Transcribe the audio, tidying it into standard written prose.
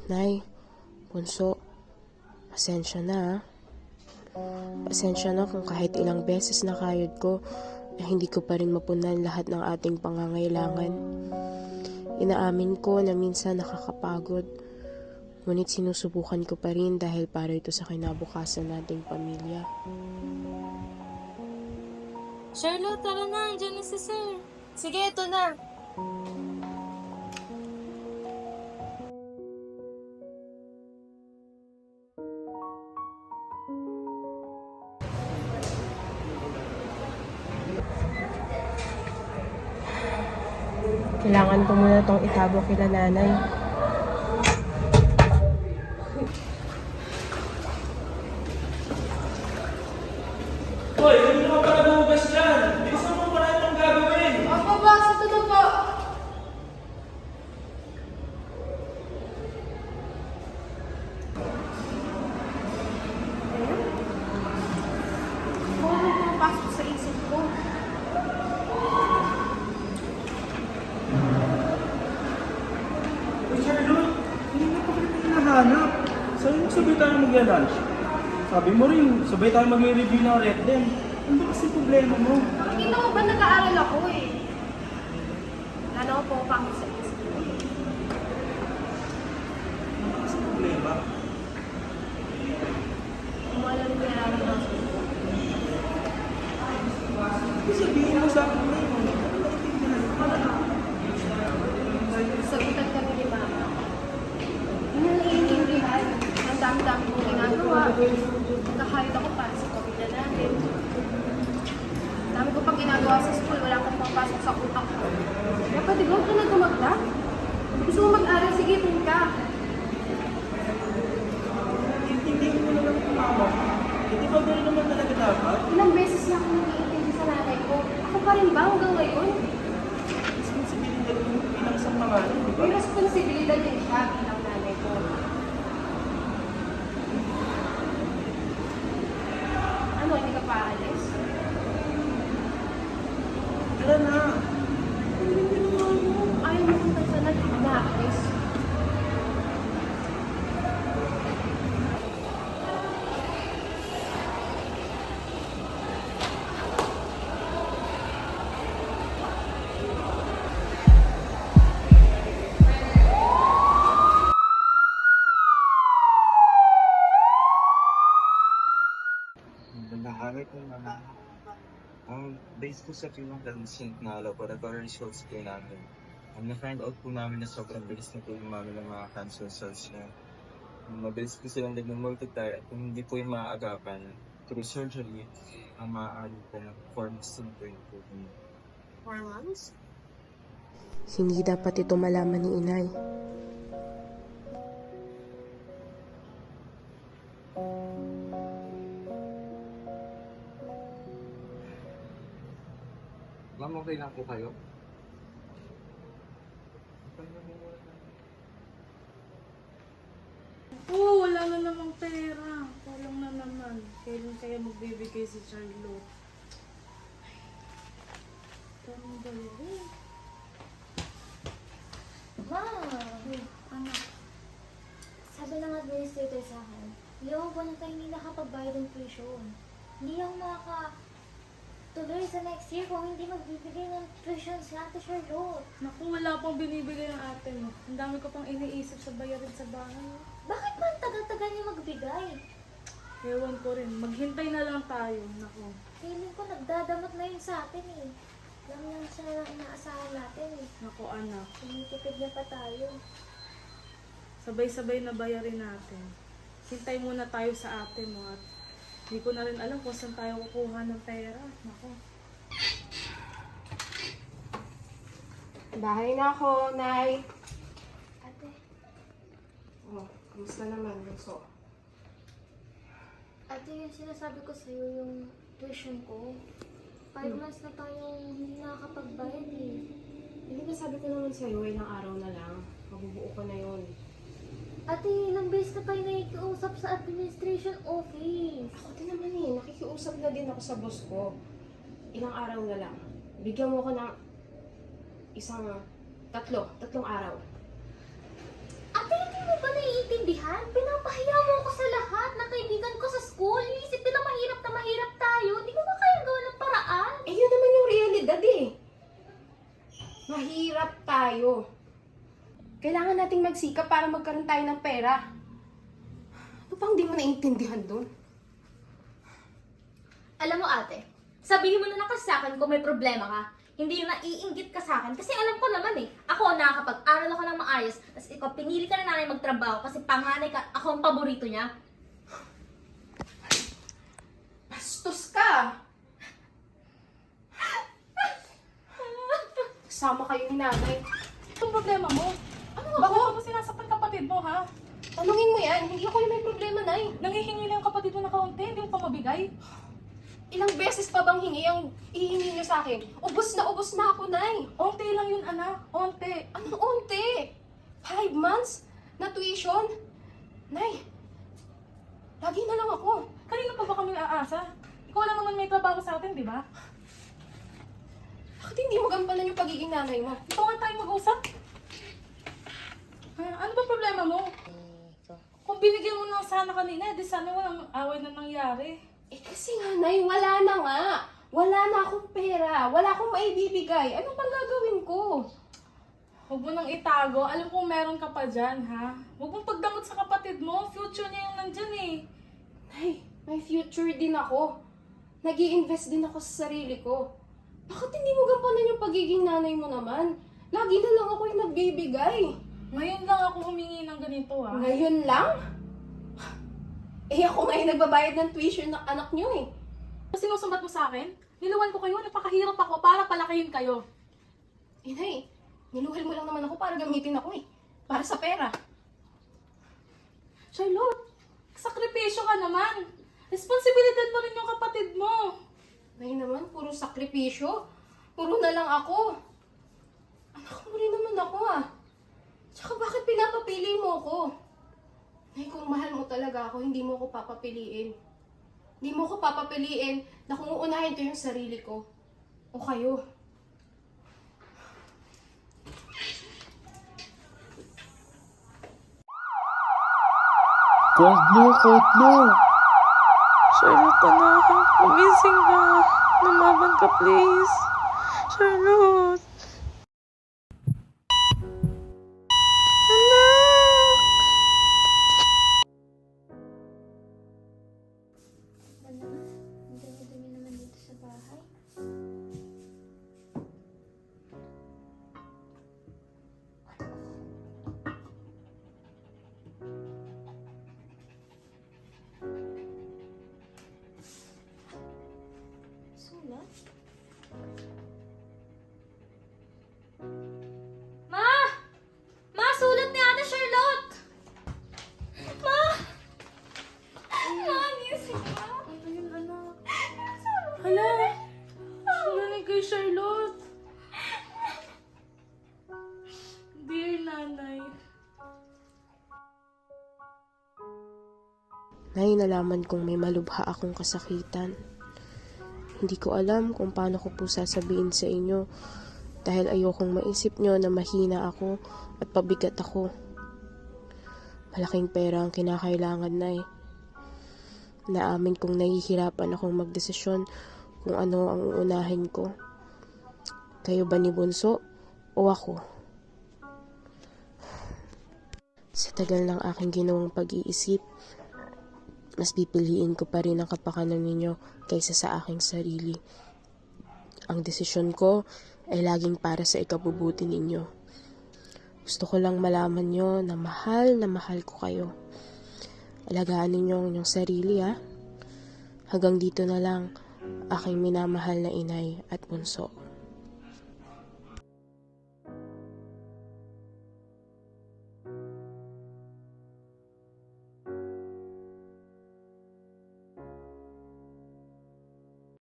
Nay, Bunso, pasensya na ha. Pasensya na kung kahit ilang beses na kayod ko na hindi ko pa rin mapunan lahat ng ating pangangailangan. Inaamin ko na minsan nakakapagod, ngunit sinusubukan ko pa rin dahil para ito sa kinabukasan nating pamilya. Charlotte, tara na. Andiyan na si Sir. Sige, ito na. Kailangan ko muna itong itago kila nanay. Hoy, hindi ka pa naghugas dyan! Bilisan mo pala itong gagawin! Opo, boss. Ito na po. Kung ano pumapasok sa isip ko. Uy, Charlotte, hindi na pa kita hinahanap. Sabi mo sabay tayo mag-lunch. Sabi mo rin, sabay tayo mag-review ng Red Dem. Ano ba kasi problema mo? Nakikita mo ba nag-aaral ako eh? Wala na ako pumapasok sa isip ko. Ano ba kasi problema? Kung wala rin nararamdaman ko. Hindi sabihin mo sa akin ngayon. Ano ba itignan? Sagutan kami ni Mama. Hindi na naiintindihan. Ang dami-dami kong ginagawa. Nagkakahit ako para sa pamilya natin. Dami ko pang ginagawa sa school. Wala akong pangpasok sa utak ko. Dapat di ba huwag ka na gumagda? Gusto mo mag-aral? Sige, tingin ka. Intindihin mo naman kung mama. Hindi ba gano'n naman talaga dapat? Ilang beses na ako nag-iintindi sa nanay ko. Ako pa rin ba hanggang ngayon? Responsibilidad mo bilang isang pangalan, di ba? May responsibilidad din siya bilang nanay ko. Ano, hindi ka pa alis? Tara na! Ayaw mo kung sa nag-aalis. Nahangit ko naman. Based po sa film dancing na laboratory results po namin, na-find out po namin na sobrang bilis na po yung ng mga cancer cells niya. Mabilis po silang nag-multiply at kung hindi po yung maaagapan through surgery, ang maaari po ng 4 months to 24 4 months? Hindi dapat ito malaman ni inay. Ma'am, okay lang po kayo? Oo, wala na namang pera. Kulang na naman. Kailan kaya magbibigay si Charlotte? Tanong ba yun? Ma, Ano? sabi ng administrator sa akin, ilang buwan na tayo hindi nakapagbayad ng tuition. Hindi ako makakatuloy sa next year kung hindi magbibigay ng tuition si Ate Charlotte. Naku, wala pang binibigay ng ate mo. Ang dami ko pang iniisip sa bayarin sa bahay. Bakit ba ang tagal-tagal niya magbigay? Ewan ko rin. Maghintay na lang tayo. Naku. Feeling ko nagdadamot na yun sa atin eh. Alam lang siya na lang inaasahan natin eh. Naku, anak. Tinitipid niya pa tayo. Sabay-sabay na bayarin natin. Hintay muna tayo sa ate mo at hindi ko na rin alam kung saan tayo kukuha ng pera. Naku. Bahay na ako, Nay. Ate, Oh, kamusta naman, Bunso? yung sinasabi ko sa'yo yung tuition ko. 5 months na tayong hindi nakakapagbayad eh. Hindi ba sabi ko naman sa'yo, ilang araw na lang, mabubuo ko na yun. Ate, ilang beses na tayo nakikiusap sa administration office. Ako din naman eh, nakikiusap na din ako sa boss ko. Ilang araw na lang. Bigyan mo ko ng tatlong araw. Ate, hindi mo ba naiintindihan? Kailangan nating magsikap para magkaroon tayo ng pera. Ano pang di mo naiintindihan doon? Alam mo ate, sabihin mo na lang kasi sa akin kung may problema ka. Hindi yung naiinggit ka sa akin. Kasi alam ko naman ako nakakapag-aral ako ng maayos. Tapos ikaw, pinili ka na nanay magtrabaho kasi panganay ka, ako ang paborito niya. Bastos ka! Sama kayo ni nanay. Anong problema mo? Ano nga Bakit? ba? Bakit sinasaktan kapatid mo, ha? Tanungin mo yan, hindi ako yung may problema, Nay. Nanghihingi lang yung kapatid mo na kaunti, hindi mo pa mabigay. Ilang beses pa bang hingi ang ihingi niyo sa akin? Ubus na ako, Nay. Onti lang yun, anak. Onti. Anong unti? 5 months na tuition? Nay, lagi na lang ako. Kanino pa ba kami aasa? Ikaw lang naman may trabaho sa atin, di ba? Bakit hindi mo gampanan yung pagiging nanay mo? Ito nga tayo mag-usap. Ha? Ano ba problema mo? Kung binigyan mo na sana kanina, di sana walang away na nangyari. Eh kasi nga, Nay, wala na nga. Wala na akong pera. Wala akong maibibigay. Ano pang gagawin ko? Huwag mo nang itago. Alam kong meron ka pa dyan, ha? Huwag mong pagdamot sa kapatid mo. Future niya yung nandyan eh. Nay, may future din ako. Nag-i-invest din ako sa sarili ko. Bakit hindi mo gampanan yung pagiging nanay mo naman? Lagi na lang ako yung nagbibigay. Ngayon lang ako humingi ng ganito, ha? Ngayon lang? Eh ako nga yung nagbabayad ng tuition ng anak niyo eh. Sinusumbat mo sa akin? Niluwan ko kayo, napakahirap ako para palakihin kayo. Eh Nay, niluhal mo lang naman ako para gamitin ako eh. Para sa pera. Charlotte, sakripisyo ka naman. Responsibilidad mo rin yung kapatid mo. Nay naman, puro sakripisyo. Puro na lang ako. Anak mo rin naman ako ah. Tsaka bakit pinapapili mo ko? Nay, kung mahal mo talaga ako, hindi mo ko papapiliin. Hindi mo ko papapiliin na kung uunahin ko yung sarili ko. O kayo. Kodlo! Charlotte, anak, gumising ka. Lumaban ka, please. Charlotte. Ano? Ang dami-dami naman dito sa bahay. Sulat? Ma! Ma, sulat ni Ate Charlotte! Ma! Ma, gising ka! Ano yun, anak? Hala! Nanay kay Charlotte. Dear nanay. Nay, nalaman kong may malubha akong kasakitan. Hindi ko alam kung paano ko po sasabihin sa inyo dahil ayokong maisip nyo na mahina ako at pabigat ako. Malaking pera ang kinakailangan, Nay. Naamin kong nahihirapan akong magdesisyon kung ano ang uunahin ko. Kayo ba ni Bunso o ako? Sa tagal ng aking ginawang pag-iisip, mas pipiliin ko pa rin ang kapakanan ninyo kaysa sa aking sarili. Ang desisyon ko ay laging para sa ikabubuti ninyo. Gusto ko lang malaman nyo na mahal ko kayo. Alagaan ninyo ang inyong sarili, ha? Hanggang dito na lang, aking minamahal na inay at bunso.